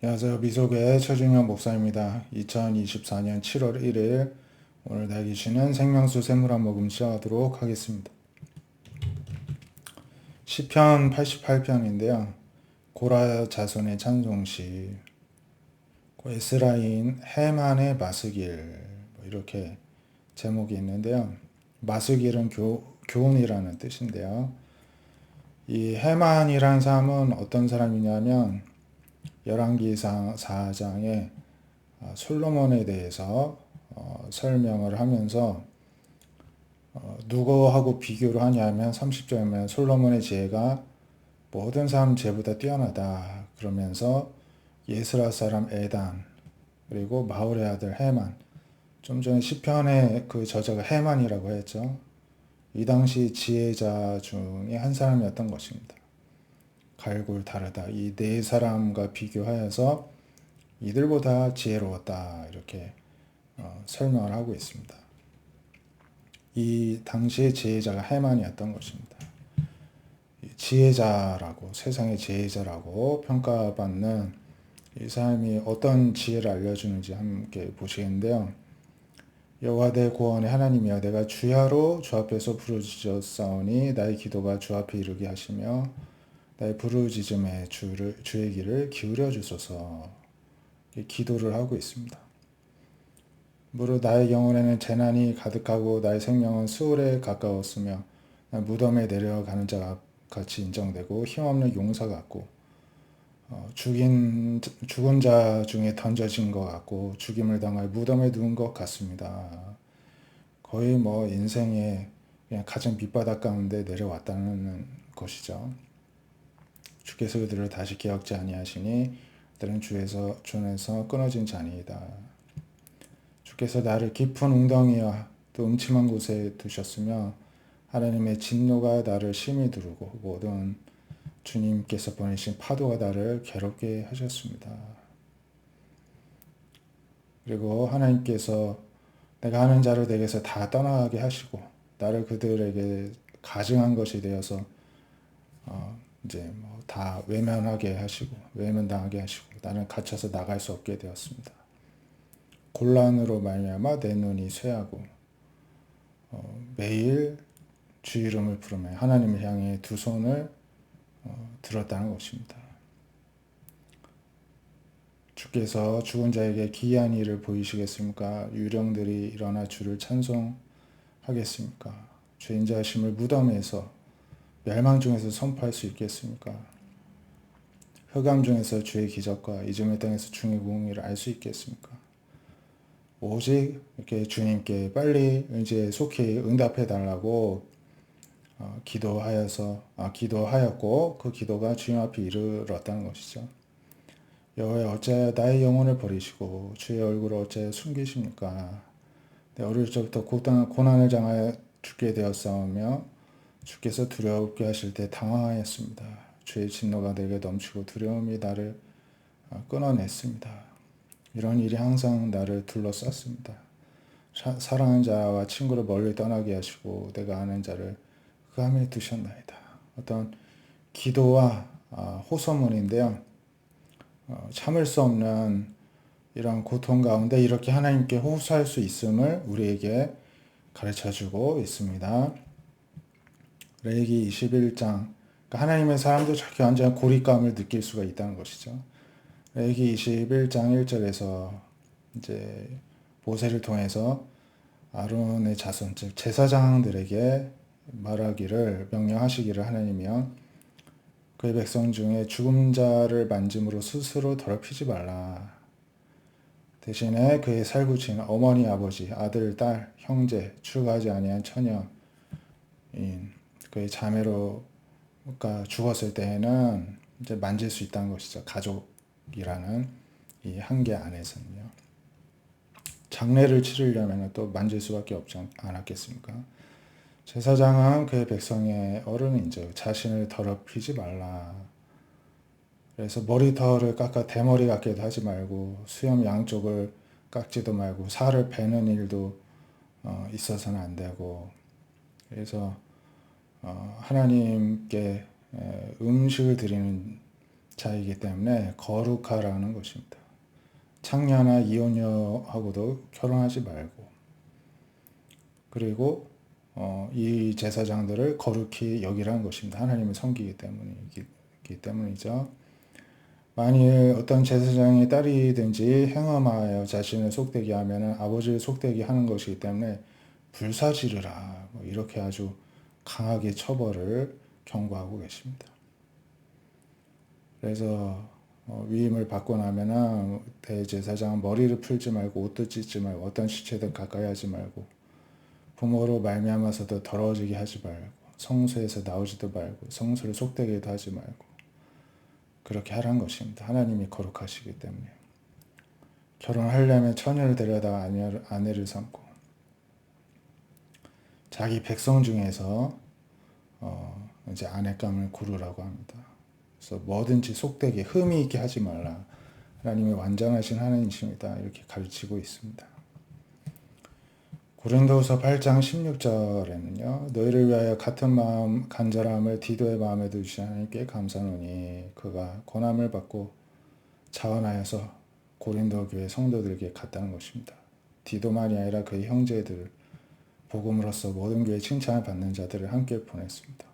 안녕하세요. 미소교회 최준현 목사입니다. 2024년 7월 1일 오늘 날기 쉬는 생명수 샘물 한 모금 시작하도록 하겠습니다. 시편 88편인데요. 고라 자손의 찬송시, 에스라인 해만의 마스길 이렇게 제목이 있는데요. 마스길은 교훈이라는 뜻인데요. 이 해만이란 사람은 어떤 사람이냐면 열왕기상 4장에 솔로몬에 대해서 설명을 하면서 누구하고 비교를 하냐면 30절이면 솔로몬의 지혜가 모든 사람 지혜보다 뛰어나다 그러면서 예스라 사람 에단 그리고 마울의 아들 해만, 좀 전에 시편의 그 저자가 해만이라고 했죠. 이 당시 지혜자 중에 한 사람이었던 것입니다. 갈골 다르다 이 네 사람과 비교하여서 이들보다 지혜로웠다 이렇게 설명을 하고 있습니다. 이 당시의 지혜자가 해만이었던 것입니다. 지혜자라고, 세상의 지혜자라고 평가받는 이 사람이 어떤 지혜를 알려주는지 함께 보시겠는데요. 여호와 내 구원의 하나님이여, 내가 주야로 주 앞에서 부르짖었사오니 나의 기도가 주 앞에 이르게 하시며 나의 부르짖음에 주의 귀를 기울여 주소서. 기도를 하고 있습니다. 무릇 나의 영혼에는 재난이 가득하고 나의 생명은 수월에 가까웠으며 무덤에 내려가는 자 같이 인정되고 힘없는 용사 같고 죽은 자 중에 던져진 것 같고 죽임을 당할 무덤에 누운 것 같습니다. 거의 인생의 그냥 가장 밑바닥 가운데 내려왔다는 것이죠. 주께서 그들을 다시 기억지 아니하시니 그들은 주에서 끊어진 자니이다. 주께서 나를 깊은 웅덩이와 또 음침한 곳에 두셨으며 하나님의 진노가 나를 심히 두르고 모든 주님께서 보내신 파도가 나를 괴롭게 하셨습니다. 그리고 하나님께서 내가 하는 자를 내게서 다 떠나게 하시고 나를 그들에게 가증한 것이 되어서 이제 다 외면당하게 하시고 나는 갇혀서 나갈 수 없게 되었습니다. 곤란으로 말미암아 내 눈이 쇠하고 매일 주 이름을 부르며 하나님을 향해 두 손을 들었다는 것입니다. 주께서 죽은 자에게 기이한 일을 보이시겠습니까? 유령들이 일어나 주를 찬송하겠습니까? 죄인자심을 무덤에서 멸망 중에서 선포할 수 있겠습니까? 흑암 중에서 주의 기적과 이즘의 땅에서 주의 공의를 알 수 있겠습니까? 오직 이렇게 주님께 빨리 이제 속히 응답해 달라고 기도하였고 그 기도가 주님 앞에 이르렀다는 것이죠. 여호와 어찌하여 나의 영혼을 버리시고 주의 얼굴을 어찌하여 숨기십니까? 내 어릴 적부터 고난을 당하여 죽게 되었사오며 주께서 두렵게 하실 때 당황하였습니다. 주의 진노가 내게 넘치고 두려움이 나를 끊어냈습니다. 이런 일이 항상 나를 둘러쌌습니다. 사랑하는 자와 친구를 멀리 떠나게 하시고 내가 아는 자를 흑암에 두셨나이다. 어떤 기도와 호소문인데요. 참을 수 없는 이런 고통 가운데 이렇게 하나님께 호소할 수 있음을 우리에게 가르쳐주고 있습니다. 레위기 21장, 그러니까 하나님의 사람도 저렇게 완전 고립감을 느낄 수가 있다는 것이죠. 레위기 21장 1절에서 이제 모세를 통해서 아론의 자손 즉 제사장들에게 명령하시기를 하나님이여 그의 백성 중에 죽은 자를 만짐으로 스스로 더럽히지 말라. 대신에 그의 살구친 어머니, 아버지, 아들, 딸, 형제, 출가하지 아니한 처녀인 그의 자매로가 죽었을 때에는 이제 만질 수 있다는 것이죠. 가족이라는 이 한계 안에서는요. 장례를 치르려면 또 만질 수밖에 없지 않았겠습니까? 제사장은 그의 백성의 어른인즉 자신을 더럽히지 말라. 그래서 머리털을 깎아 대머리 같게도 하지 말고 수염 양쪽을 깎지도 말고 살을 베는 일도 있어서는 안 되고, 그래서 하나님께 음식을 드리는 자이기 때문에 거룩하라는 것입니다. 창녀나 이혼녀하고도 결혼하지 말고, 그리고 이 제사장들을 거룩히 여기라는 것입니다. 하나님을 섬기기 때문이죠. 만일 어떤 제사장의 딸이든지 행함하여 자신을 속되게 하면 아버지를 속되게 하는 것이기 때문에 불사지르라, 이렇게 아주 강하게 처벌을 경고하고 계십니다. 그래서 위임을 받고 나면은 대제사장은 머리를 풀지 말고 옷도 찢지 말고 어떤 시체도 가까이 하지 말고 부모로 말미암아서도 더러워지게 하지 말고 성소에서 나오지도 말고 성소를 속되게도 하지 말고 그렇게 하라는 것입니다. 하나님이 거룩하시기 때문에. 결혼하려면 처녀를 데려다가 아내를 삼고 자기 백성 중에서 이제 아내감을 고르라고 합니다. 그래서 뭐든지 속되게 흠이 있게 하지 말라. 하나님이 완전하신 하나님이십니다. 이렇게 가르치고 있습니다. 고린도후서 8장 16절에는요. 너희를 위하여 같은 마음 간절함을 디도의 마음에 두신 하나님께 감사하노니 그가 고난을 받고 자원하여서 고린도 교회 성도들에게 갔다는 것입니다. 디도만이 아니라 그의 형제들 복음으로써 모든 교회 칭찬을 받는 자들을 함께 보냈습니다.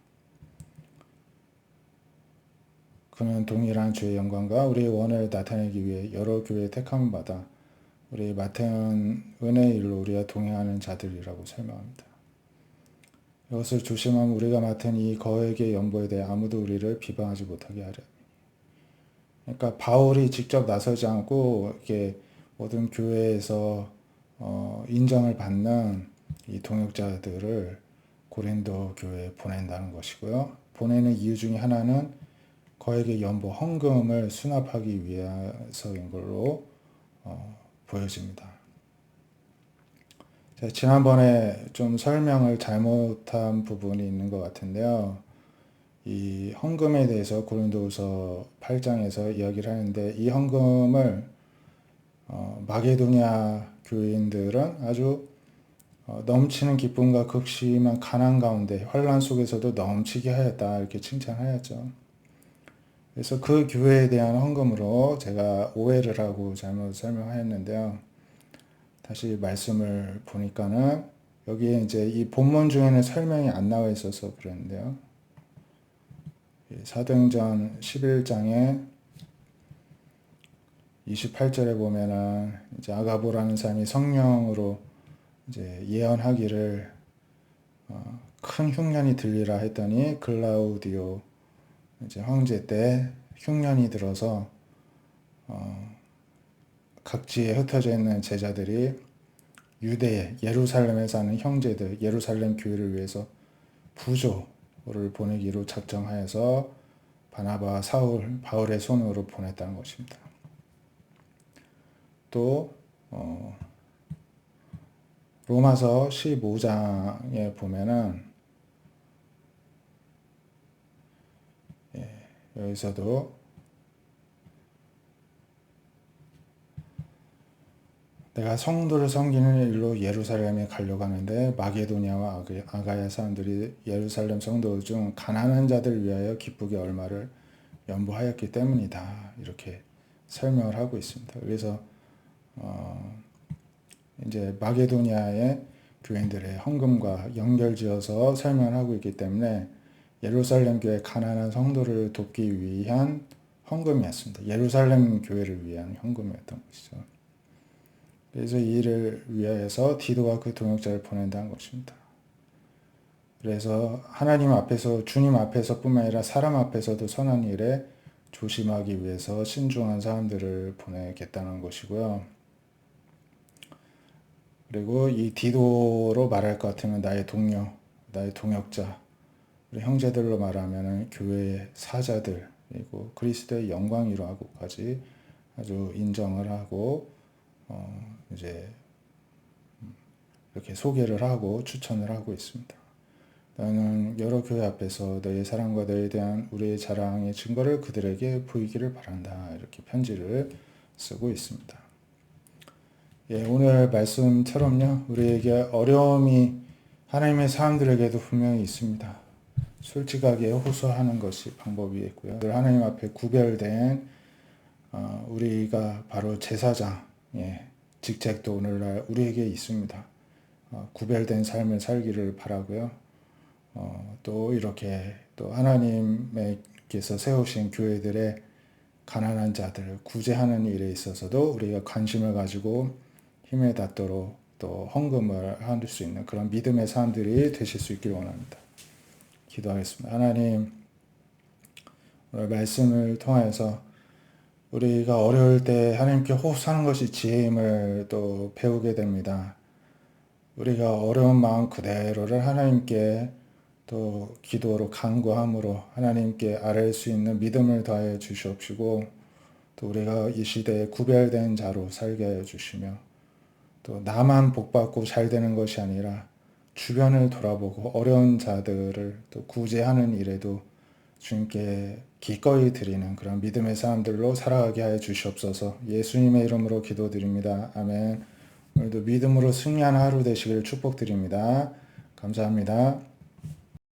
그는 동일한 주의 영광과 우리의 원을 나타내기 위해 여러 교회의 택함을 받아 우리 맡은 은혜의 일로 우리가 동행하는 자들이라고 설명합니다. 이것을 조심하면 우리가 맡은 이 거액의 연보에 대해 아무도 우리를 비방하지 못하게 하려. 그러니까 바울이 직접 나서지 않고 이렇게 모든 교회에서 인정을 받는 이 동역자들을 고린도 교회에 보낸다는 것이고요. 보내는 이유 중에 하나는 거액의 연보 헌금을 수납하기 위해서인 걸로 보여집니다. 제가 지난번에 좀 설명을 잘못한 부분이 있는 것 같은데요. 이 헌금에 대해서 고린도후서 8장에서 이야기를 하는데 이 헌금을 마게도냐 교인들은 아주 넘치는 기쁨과 극심한 가난 가운데 환난 속에서도 넘치게 하였다 이렇게 칭찬하였죠. 그래서 그 교회에 대한 헌금으로 제가 오해를 하고 잘못 설명하였는데요. 다시 말씀을 보니까는 여기에 이제 이 본문 중에는 설명이 안 나와 있어서 그랬는데요. 사도행전 11장에 28절에 보면은 이제 아가보라는 사람이 성령으로 이제 예언하기를 큰 흉년이 들리라 했더니 글라우디오 이제 황제 때 흉년이 들어서 각지에 흩어져 있는 제자들이 유대에 예루살렘에 사는 형제들 예루살렘 교회를 위해서 부조를 보내기로 작정하여서 바나바와 사울, 바울의 손으로 보냈다는 것입니다. 또 로마서 15장에 보면은 여기서도 내가 성도를 섬기는 일로 예루살렘에 가려고 하는데 마게도냐와 아가야 사람들이 예루살렘 성도 중 가난한 자들 위하여 기쁘게 얼마를 연보하였기 때문이다. 이렇게 설명을 하고 있습니다. 그래서 이제 마게도냐의 교인들의 헌금과 연결지어서 설명을 하고 있기 때문에 예루살렘 교회 가난한 성도를 돕기 위한 헌금이었습니다. 예루살렘 교회를 위한 헌금이었던 것이죠. 그래서 이 일을 위하여서 디도와 그 동역자를 보낸다는 것입니다. 그래서 하나님 앞에서 주님 앞에서뿐만 아니라 사람 앞에서도 선한 일에 조심하기 위해서 신중한 사람들을 보내겠다는 것이고요. 그리고 이 디도로 말할 것 같으면 나의 동료, 나의 동역자, 우리 형제들로 말하면 교회의 사자들, 그리고 그리스도의 영광이로 하고까지 아주 인정을 하고 이제 이렇게 소개를 하고 추천을 하고 있습니다. 나는 여러 교회 앞에서 너의 사랑과 너에 대한 우리의 자랑의 증거를 그들에게 보이기를 바란다. 이렇게 편지를 쓰고 있습니다. 예, 오늘 말씀처럼요. 우리에게 어려움이 하나님의 사람들에게도 분명히 있습니다. 솔직하게 호소하는 것이 방법이겠고요. 하나님 앞에 구별된 우리가 바로 제사장 직책도 오늘날 우리에게 있습니다. 구별된 삶을 살기를 바라고요. 또 이렇게 또 하나님께서 세우신 교회들의 가난한 자들 구제하는 일에 있어서도 우리가 관심을 가지고 힘을 닿도록 또 헌금을 할 수 있는 그런 믿음의 사람들이 되실 수 있기를 원합니다. 기도하겠습니다. 하나님, 오늘 말씀을 통하여서 우리가 어려울 때 하나님께 호소하는 것이 지혜임을 또 배우게 됩니다. 우리가 어려운 마음 그대로를 하나님께 또 기도로 간구함으로 하나님께 아뢰 수 있는 믿음을 더하여 주시옵시고 또 우리가 이 시대에 구별된 자로 살게 하여 주시며 또 나만 복받고 잘 되는 것이 아니라 주변을 돌아보고 어려운 자들을 또 구제하는 일에도 주님께 기꺼이 드리는 그런 믿음의 사람들로 살아가게 하여 주시옵소서. 예수님의 이름으로 기도드립니다. 아멘. 오늘도 믿음으로 승리하는 하루 되시기를 축복드립니다. 감사합니다.